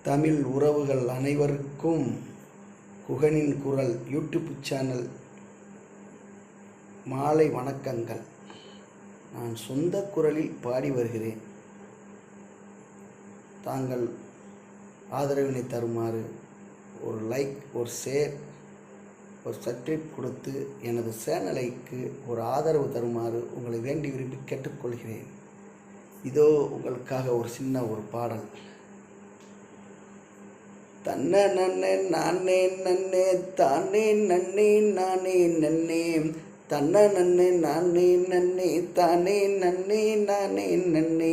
தமிழ் உறவுகள் அனைவருக்கும் குகனின் குரல் யூடியூப் சேனல் மாலை வணக்கங்கள். நான் சொந்த குரலில் பாடி வருகிறேன். தாங்கள் ஆதரவினை தருமாறு ஒரு லைக், ஒரு ஷேர், ஒரு சப்ஸ்கிரைப் கொடுத்து எனது சேனலுக்கு ஒரு ஆதரவு தருமாறு உங்களை வேண்டி விரும்பி கேட்டுக்கொள்கிறேன். இதோ உங்களுக்காக ஒரு சின்ன ஒரு பாடல். தன்ன நன்னே நானே நன்னே தானே நன்னே நானே நன்னே தன்ன நன்னே நானே நன்னே தானே நன்னே நானே நன்னே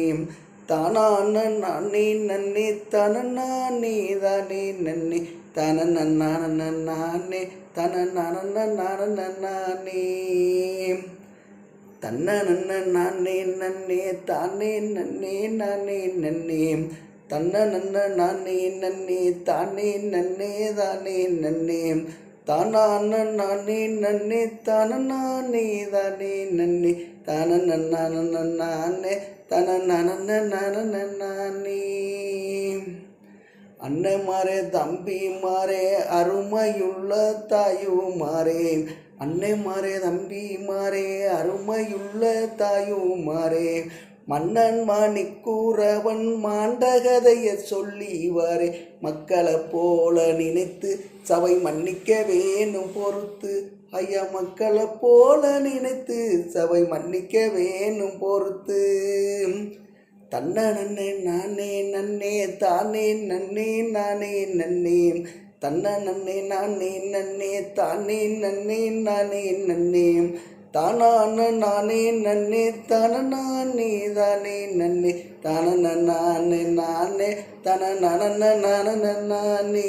தானான நானே நன்னே தன நானே தானே நன்னே தன நானே நானே தன நானே தன்ன நன்ன நானே நன்னே தானே நன்னே நானே நன்னே தன்ன நன்ன நானே நன்னே தானே நன்னே தானே நன்னே தானான நானே நன்னே தன நானே தானே நன்னே தன நானே தன நானே அன்னைமாரே தம்பிமாரே அருமையுள்ள தாயுமாரே அன்னைமாரே தம்பிமாரே அருமையுள்ள தாயுமாரே மன்னன் மாணிக்கூறவன் மாண்டகதைய சொல்லிவாரே மக்களை போல நினைத்து சபை மன்னிக்க வேணும் பொறுத்து ஐயா மக்களை போல நினைத்து சபை மன்னிக்க வேணும் பொறுத்து தன்ன நன்னே நானே நன்னே தானே நன்னே நானே நன்னே தன்ன நன்னே நானே நன்னே தானே நன்னே நானே நன்னே தானான நானே நன்னே தன நானே தானே நன்னே தன நானே நானே தன நானே